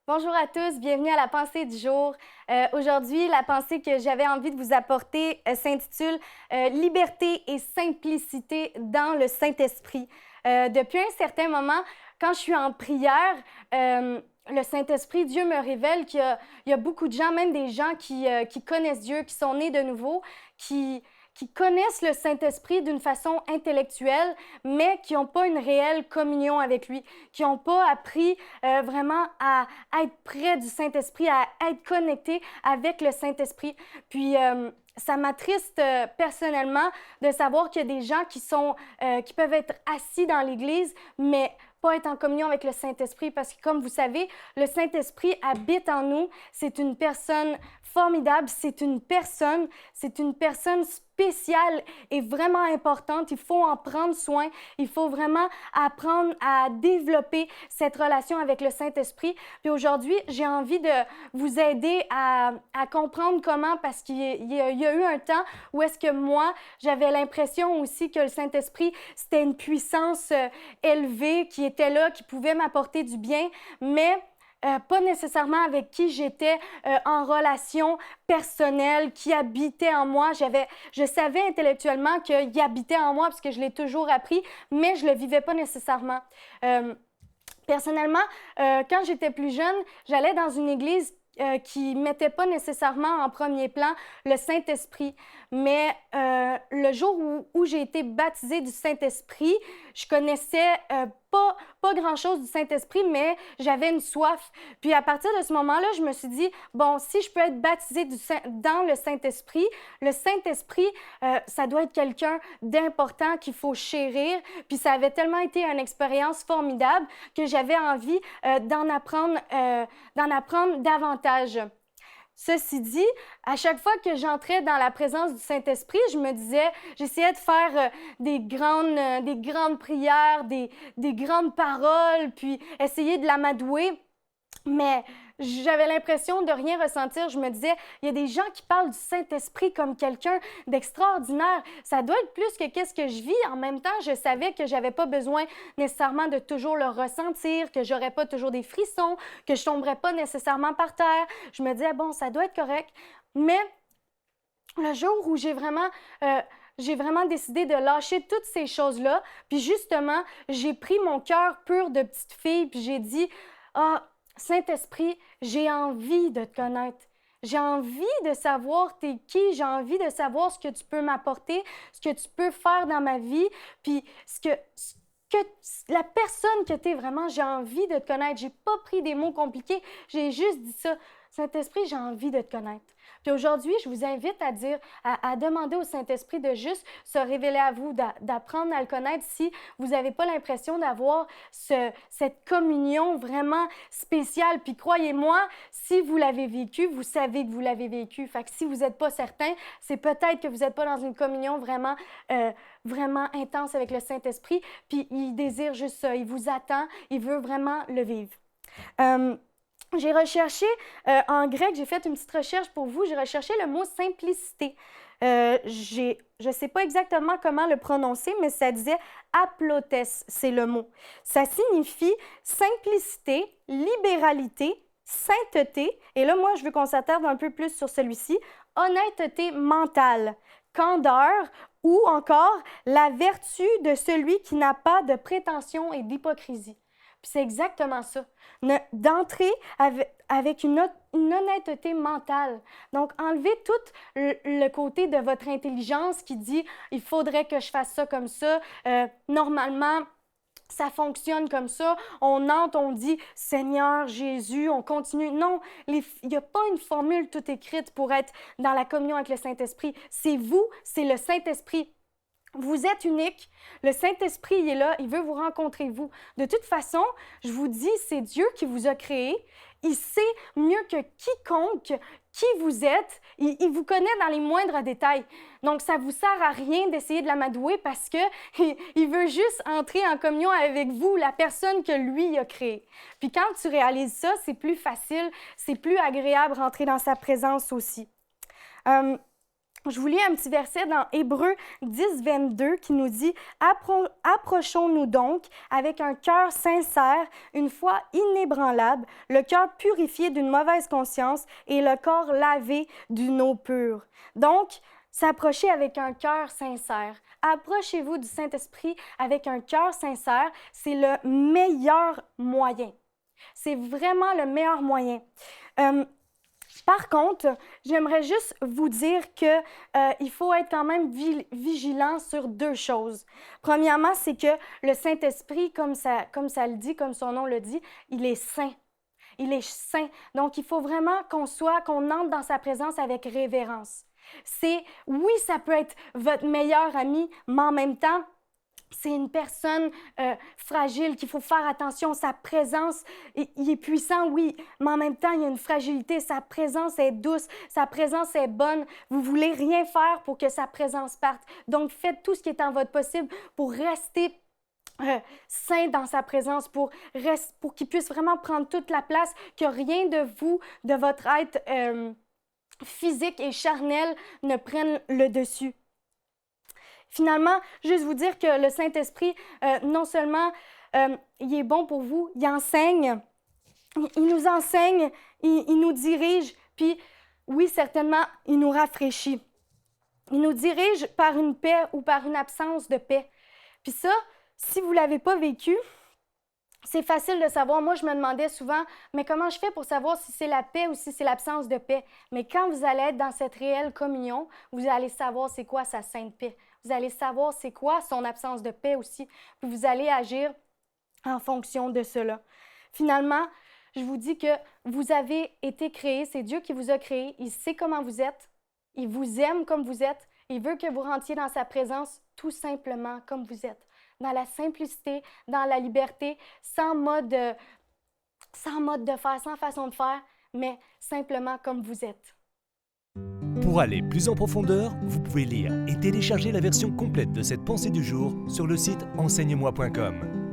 Bonjour à tous, bienvenue à la pensée du jour. Aujourd'hui, la pensée que j'avais envie de vous apporter s'intitule Liberté et simplicité dans le Saint-Esprit. Depuis un certain moment, quand je suis en prière, le Saint-Esprit, Dieu me révèle qu'il y a beaucoup de gens, même des gens qui connaissent Dieu, qui sont nés de nouveau, qui, qui connaissent le Saint-Esprit d'une façon intellectuelle, mais qui n'ont pas une réelle communion avec lui, qui n'ont pas appris vraiment à être près du Saint-Esprit, à être connecté avec le Saint-Esprit. Puis, ça m'attriste personnellement de savoir qu'il y a des gens qui peuvent être assis dans l'Église, mais pas être en communion avec le Saint-Esprit parce que, comme vous savez, le Saint-Esprit habite en nous. C'est une personne formidable, c'est une personne spéciale et vraiment importante. Il faut en prendre soin. Il faut vraiment apprendre à développer cette relation avec le Saint-Esprit. Puis aujourd'hui, j'ai envie de vous aider à comprendre comment, parce qu'il y a eu un temps où est-ce que moi, j'avais l'impression aussi que le Saint-Esprit, c'était une puissance élevée qui était là, qui pouvait m'apporter du bien, mais pas nécessairement avec qui j'étais en relation personnelle, qui habitait en moi. Je savais intellectuellement qu'il habitait en moi parce que je l'ai toujours appris, mais je ne le vivais pas nécessairement. Personnellement, quand j'étais plus jeune, j'allais dans une église qui ne mettait pas nécessairement en premier plan le Saint-Esprit. Mais le jour où j'ai été baptisée du Saint-Esprit, je connaissais pas grand-chose du Saint-Esprit, mais j'avais une soif. Puis à partir de ce moment-là, je me suis dit, bon, si je peux être baptisée dans le Saint-Esprit, ça doit être quelqu'un d'important qu'il faut chérir. Puis ça avait tellement été une expérience formidable que j'avais envie d'en apprendre davantage. Ceci dit, à chaque fois que j'entrais dans la présence du Saint-Esprit, j'essayais de faire des grandes prières, des grandes paroles, puis essayer de l'amadouer. Mais j'avais l'impression de rien ressentir. Je me disais, il y a des gens qui parlent du Saint-Esprit comme quelqu'un d'extraordinaire. Ça doit être plus que qu'est-ce que je vis. En même temps, je savais que j'avais pas besoin nécessairement de toujours le ressentir, que j'aurais pas toujours des frissons, que je tomberais pas nécessairement par terre. Je me disais, bon, ça doit être correct. Mais le jour où j'ai vraiment décidé de lâcher toutes ces choses-là, puis justement, j'ai pris mon cœur pur de petite fille, puis j'ai dit, ah, Saint-Esprit, j'ai envie de te connaître. J'ai envie de savoir t'es qui, j'ai envie de savoir ce que tu peux m'apporter, ce que tu peux faire dans ma vie, puis la personne que tu es vraiment, j'ai envie de te connaître. J'ai pas pris des mots compliqués, j'ai juste dit ça. Saint-Esprit, j'ai envie de te connaître. Puis aujourd'hui, je vous invite à demander au Saint-Esprit de juste se révéler à vous, d'apprendre à le connaître si vous n'avez pas l'impression d'avoir cette communion vraiment spéciale. Puis croyez-moi, si vous l'avez vécu, vous savez que vous l'avez vécu. Fait que si vous n'êtes pas certain, c'est peut-être que vous n'êtes pas dans une communion vraiment intense avec le Saint-Esprit. Puis il désire juste ça, il vous attend, il veut vraiment le vivre. J'ai recherché en grec, j'ai fait une petite recherche pour vous, j'ai recherché le mot simplicité. Je ne sais pas exactement comment le prononcer, mais ça disait aplotes, c'est le mot. Ça signifie simplicité, libéralité, sainteté, et là, moi, je veux qu'on s'attarde un peu plus sur celui-ci, honnêteté mentale, candeur ou encore la vertu de celui qui n'a pas de prétention et d'hypocrisie. Puis c'est exactement ça. D'entrer avec une honnêteté mentale. Donc, enlevez tout le côté de votre intelligence qui dit « il faudrait que je fasse ça comme ça normalement, ça fonctionne comme ça. » On entre, on dit « Seigneur Jésus », on continue. Non, il n'y a pas une formule toute écrite pour être dans la communion avec le Saint-Esprit. C'est vous, c'est le Saint-Esprit. Vous êtes unique. Le Saint-Esprit, il est là. Il veut vous rencontrer, vous. De toute façon, je vous dis, c'est Dieu qui vous a créé. Il sait mieux que quiconque qui vous êtes. Il vous connaît dans les moindres détails. Donc, ça ne vous sert à rien d'essayer de l'amadouer parce qu'il veut juste entrer en communion avec vous, la personne que lui a créée. Puis quand tu réalises ça, c'est plus facile, c'est plus agréable de rentrer dans sa présence aussi. Je vous lis un petit verset dans Hébreux 10, 22 qui nous dit « Approchons-nous donc avec un cœur sincère, une foi inébranlable, le cœur purifié d'une mauvaise conscience et le corps lavé d'une eau pure. » Donc, s'approcher avec un cœur sincère. Approchez-vous du Saint-Esprit avec un cœur sincère, c'est le meilleur moyen. C'est vraiment le meilleur moyen. Par contre, j'aimerais juste vous dire qu'il faut être quand même vigilant sur deux choses. Premièrement, c'est que le Saint-Esprit, comme ça le dit, comme son nom le dit, il est saint. Il est saint. Donc, il faut vraiment qu'on entre dans sa présence avec révérence. Oui, ça peut être votre meilleur ami, mais en même temps, c'est une personne fragile qu'il faut faire attention. Sa présence, il est puissant, oui, mais en même temps, il y a une fragilité. Sa présence est douce, sa présence est bonne. Vous ne voulez rien faire pour que sa présence parte. Donc, faites tout ce qui est en votre possible pour rester saint dans sa présence, pour qu'il puisse vraiment prendre toute la place, que rien de vous, de votre être physique et charnel ne prenne le dessus. Finalement, juste vous dire que le Saint-Esprit, non seulement il est bon pour vous, il enseigne, il nous enseigne, il nous dirige, puis oui, certainement, il nous rafraîchit. Il nous dirige par une paix ou par une absence de paix. Puis ça, si vous ne l'avez pas vécu, c'est facile de savoir. Moi, je me demandais souvent, mais comment je fais pour savoir si c'est la paix ou si c'est l'absence de paix? Mais quand vous allez être dans cette réelle communion, vous allez savoir c'est quoi sa sainte paix. Vous allez savoir c'est quoi son absence de paix aussi. Puis vous allez agir en fonction de cela. Finalement, je vous dis que vous avez été créé, c'est Dieu qui vous a créé. Il sait comment vous êtes. Il vous aime comme vous êtes. Il veut que vous rentriez dans sa présence tout simplement comme vous êtes. Dans la simplicité, dans la liberté, sans mode de faire, sans façon de faire, mais simplement comme vous êtes. Pour aller plus en profondeur, vous pouvez lire et télécharger la version complète de cette pensée du jour sur le site enseigne-moi.com.